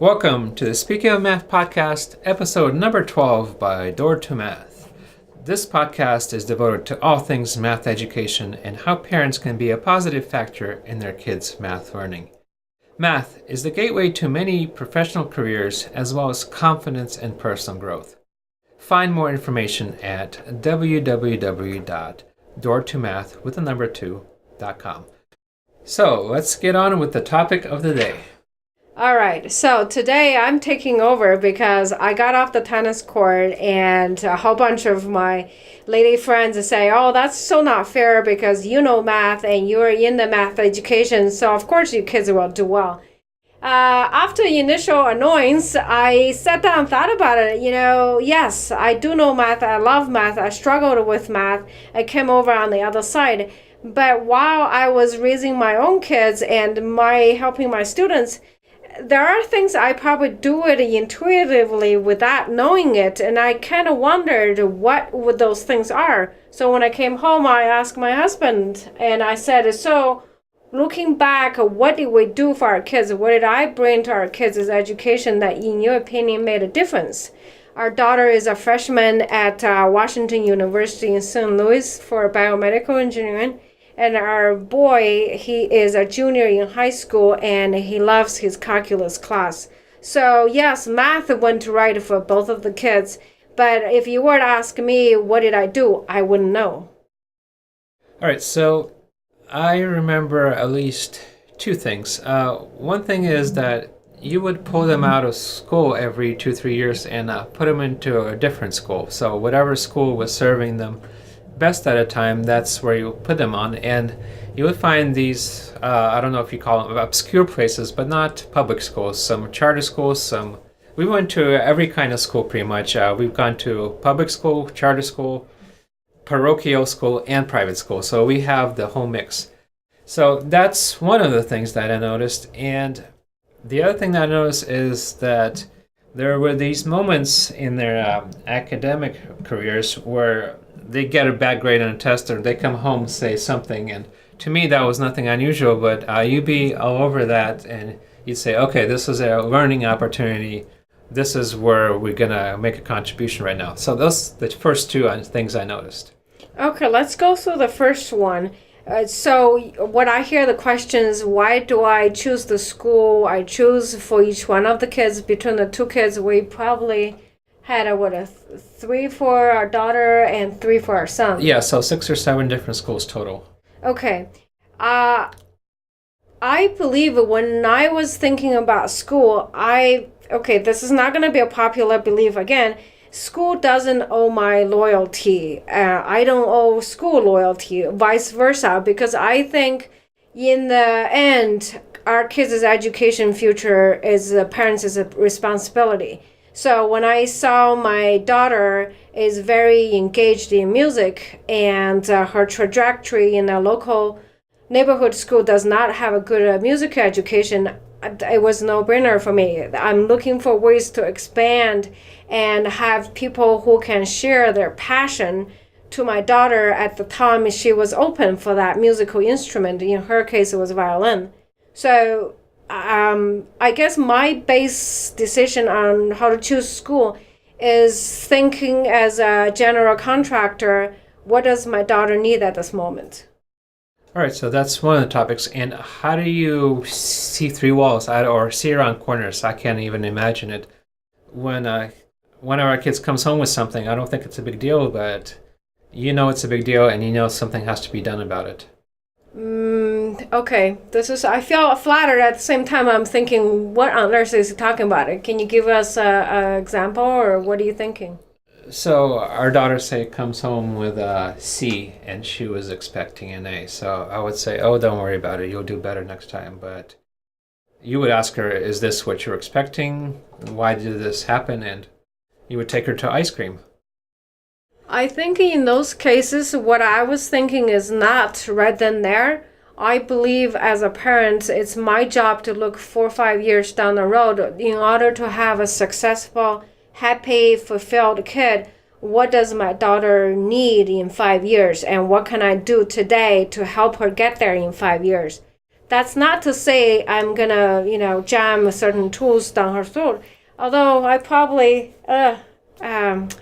Welcome to the Speaking of Math podcast, episode number 12 by Door to Math. This podcast is devoted to all things math education and how parents can be a positive factor in their kids' math learning. Math is the gateway to many professional careers as well as confidence and personal growth. Find more information at www.doortomath.com. So let's get on with the topic of the day. All right, so today I'm taking over because I got off the tennis court and a whole bunch of my lady friends say, oh, that's so not fair because you know math and you're in the math education, so of course your kids will do well. After initial annoyance, I sat down and thought about it. Yes, I do know math. I love math. I struggled with math. I came over on the other side. But while I was raising my own kids and helping my students, there are things I probably do it intuitively without knowing it, and I kind of wondered what would those things are. So when I came home, I asked my husband, and I said, so looking back, what did we do for our kids? What did I bring to our kids' education that, in your opinion, made a difference? Our daughter is a freshman at Washington University in St. Louis for biomedical engineering. And our boy, he is a junior in high school and he loves his calculus class. So yes, math went right for both of the kids. But if you were to ask me, what did I do? I wouldn't know. All right, so I remember at least two things. One thing is that you would pull them out of school every 2-3 years and put them into a different school. So whatever school was serving them best at a time, that's where you put them on, and you would find these I don't know if you call them obscure places, but not public schools, some charter schools, we went to every kind of school pretty much. We've gone to public school, charter school, parochial school, and private school, so we have the whole mix. So that's one of the things that I noticed. And the other thing that I noticed is that there were these moments in their academic careers where they get a bad grade on a test or they come home and say something, and to me that was nothing unusual, but you'd be all over that and you'd say, okay, this is a learning opportunity, this is where we're gonna make a contribution right now. So those the first two things I noticed. Okay, let's go through the first one. So what I hear the question is, why do I choose the school I choose for each one of the kids? Between the two kids, we probably had a 3 for our daughter and 3 for our son. Yeah, so 6 or 7 different schools total. Okay. I believe when I was thinking about school, this is not going to be a popular belief again. School doesn't owe my loyalty. I don't owe school loyalty, vice versa, because I think in the end, our kids' education future is the parents' responsibility. So when I saw my daughter is very engaged in music and her trajectory in a local neighborhood school does not have a good music education, it was no brainer for me. I'm looking for ways to expand and have people who can share their passion to my daughter. At the time, she was open for that musical instrument. In her case, it was violin. So I guess my base decision on how to choose school is thinking as a general contractor, what does my daughter need at this moment? All right, so that's one of the topics. And how do you see through walls or see around corners? I can't even imagine it. When one of our kids comes home with something, I don't think it's a big deal, but you know it's a big deal and you know something has to be done about it. Okay, I feel flattered at the same time. I'm thinking, what on earth is he talking about? Can you give us an example, or what are you thinking? So our daughter, say, comes home with a C and she was expecting an A. So I would say, oh, don't worry about it. You'll do better next time. But you would ask her, is this what you're expecting? Why did this happen? And you would take her to ice cream. I think in those cases, what I was thinking is not right then there. I believe as a parent, it's my job to look 4 or 5 years down the road in order to have a successful, happy, fulfilled kid. What does my daughter need in 5 years? And what can I do today to help her get there in 5 years? That's not to say I'm gonna, jam certain tools down her throat. Although I probably,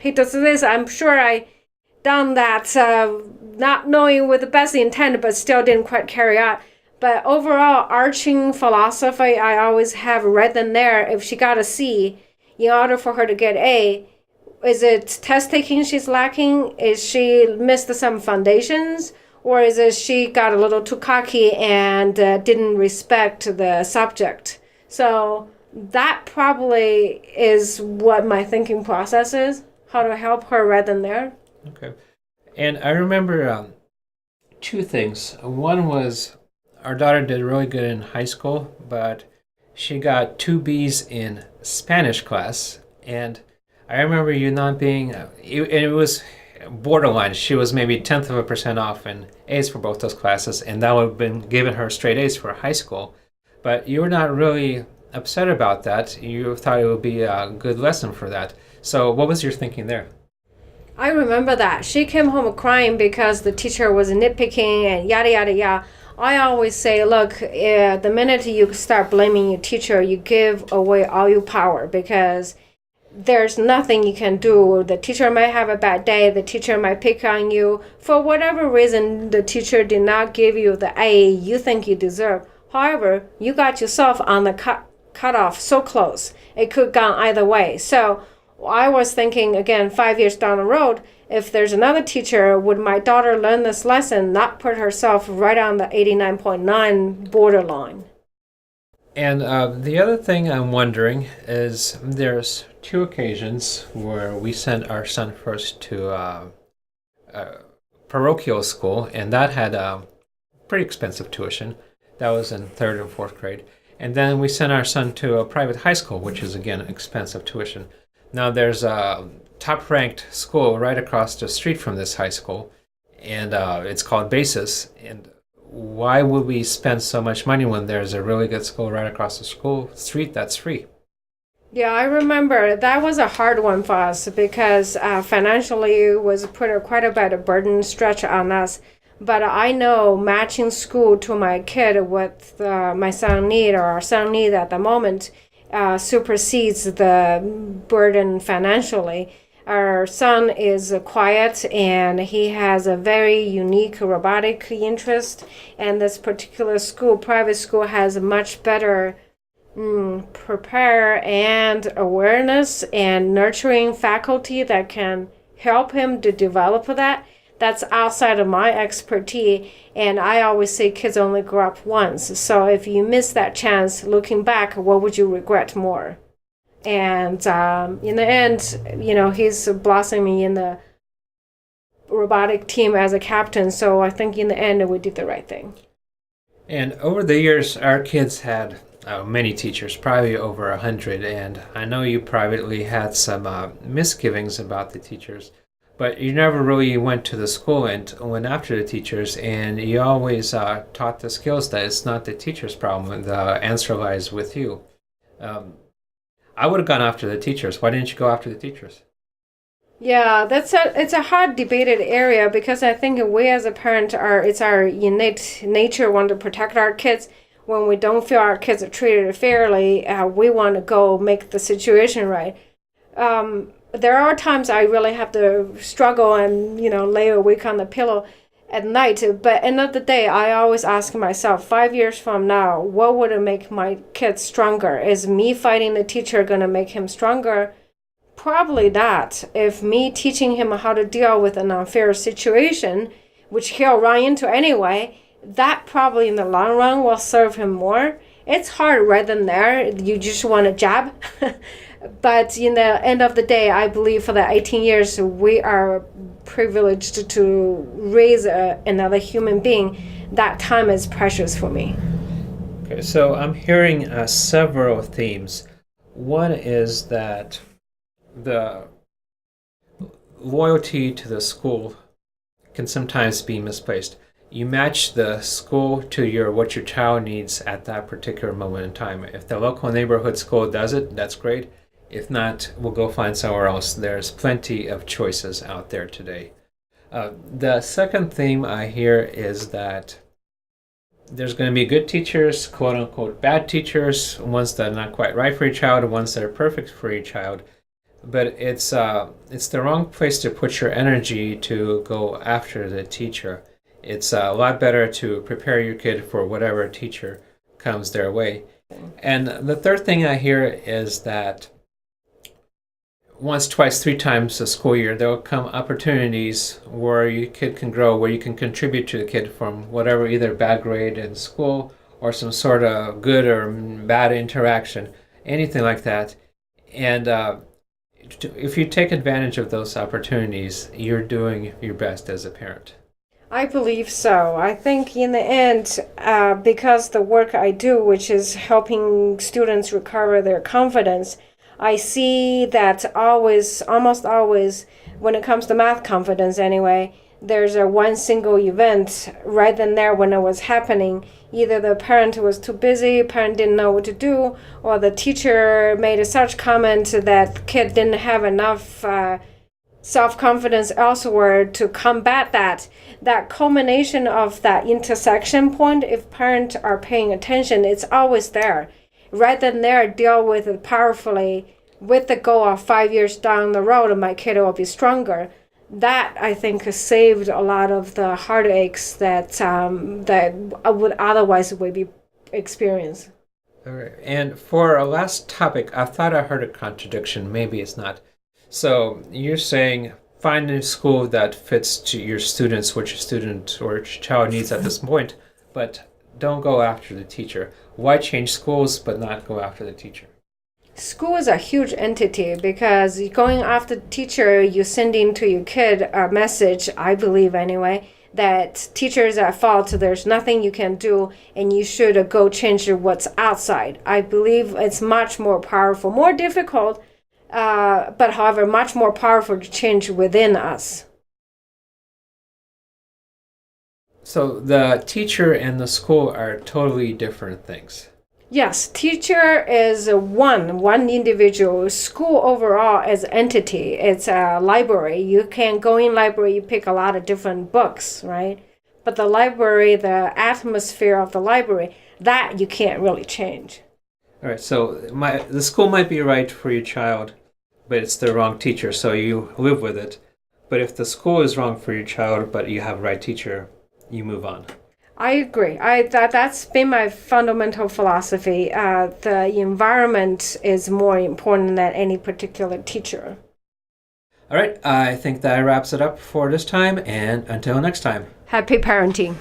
he does this. I'm sure I done that, not knowing with the best intent, but still didn't quite carry out. But overall, arching philosophy, I always have right then there. If she got a C, in order for her to get A, is it test taking she's lacking? Is she missed some foundations? Or is it she got a little too cocky and didn't respect the subject? So that probably is what my thinking process is, how to help her right then there. Okay. And I remember two things. One was our daughter did really good in high school, but she got two B's in Spanish class. And I remember you not being, it was borderline. She was maybe 1/10% off in A's for both those classes, and that would have been given her straight A's for high school. But you were not really upset about that. You thought it would be a good lesson for that. So what was your thinking there? I remember that. She came home crying because the teacher was nitpicking and yada, yada, yada. I always say, look, the minute you start blaming your teacher, you give away all your power because there's nothing you can do. The teacher might have a bad day. The teacher might pick on you. For whatever reason, the teacher did not give you the A you think you deserve. However, you got yourself on the cutoff so close. It could gone either way. So I was thinking, again, 5 years down the road, if there's another teacher, would my daughter learn this lesson, not put herself right on the 89.9 borderline? And the other thing I'm wondering is there's two occasions where we sent our son first to parochial school, and that had pretty expensive tuition. That was in third and fourth grade. And then we sent our son to a private high school, which is, again, expensive tuition. Now, there's a top-ranked school right across the street from this high school, and it's called Basis. And why would we spend so much money when there's a really good school right across the school street that's free? Yeah, I remember that was a hard one for us because financially it was put quite a bit of burden stretch on us. But I know matching school to my kid with my son need or our son need at the moment supersedes the burden financially. Our son is quiet and he has a very unique robotic interest, and this particular school, private school, has a much better prepare and awareness and nurturing faculty that can help him to develop that. That's outside of my expertise, and I always say kids only grow up once. So if you miss that chance, looking back, what would you regret more? And in the end, he's blossoming in the robotic team as a captain. So I think in the end, we did the right thing. And over the years, our kids had many teachers, probably over 100. And I know you privately had some misgivings about the teachers, but you never really went to the school and went after the teachers. And you always taught the skills that it's not the teacher's problem. The answer lies with you. I would have gone after the teachers. Why didn't you go after the teachers? Yeah, it's a hard debated area because I think we as a parent it's our innate nature want to protect our kids. When we don't feel our kids are treated fairly, we want to go make the situation right. There are times I really have to struggle and lay awake on the pillow at night, but end of the day, I always ask myself, 5 years from now, what would make my kid stronger? Is me fighting the teacher going to make him stronger? Probably not. If me teaching him how to deal with an unfair situation, which he'll run into anyway, that probably in the long run will serve him more. It's hard right then there. You just want to jab. But in the end of the day, I believe for the 18 years, we are privileged to raise another human being. That time is precious for me. Okay, so I'm hearing several themes. One is that the loyalty to the school can sometimes be misplaced. You match the school to what your child needs at that particular moment in time. If the local neighborhood school does it, that's great. If not, we'll go find somewhere else. There's plenty of choices out there today. The second theme I hear is that there's going to be good teachers, quote unquote bad teachers, ones that are not quite right for your child, ones that are perfect for your child. But it's the wrong place to put your energy to go after the teacher. It's a lot better to prepare your kid for whatever teacher comes their way. And the third thing I hear is that once, twice, three times a school year, there will come opportunities where your kid can grow, where you can contribute to the kid from whatever, either bad grade in school or some sort of good or bad interaction, anything like that. And if you take advantage of those opportunities, you're doing your best as a parent. I believe so. I think in the end, because the work I do, which is helping students recover their confidence, I see that almost always, when it comes to math confidence anyway, there's a one single event right then there when it was happening. Either the parent was too busy, parent didn't know what to do, or the teacher made a such comment that the kid didn't have enough self-confidence elsewhere to combat that. That culmination of that intersection point, if parents are paying attention, it's always there. Right then there, deal with it powerfully with the goal of 5 years down the road, my kid will be stronger. That, I think, has saved a lot of the heartaches that would otherwise would be experienced. All right. And for our last topic, I thought I heard a contradiction. Maybe it's not. So you're saying find a school that fits to your students, what your student or your child needs at this point, but don't go after the teacher. Why change schools but not go after the teacher? School is a huge entity because going after the teacher, you're sending to your kid a message, I believe anyway, that teachers are at fault, there's nothing you can do, and you should go change what's outside. I believe it's much more powerful, more difficult, but however, much more powerful to change within us. So the teacher and the school are totally different things. Yes, teacher is one individual. School overall as entity, it's a library. You can go in library, you pick a lot of different books, right? But the library, the atmosphere of the library, that you can't really change. All right, so the school might be right for your child, but it's the wrong teacher, so you live with it. But if the school is wrong for your child, but you have the right teacher, you move on. I agree. That's been my fundamental philosophy. The environment is more important than any particular teacher. All right, I think that wraps it up for this time, and until next time. Happy parenting.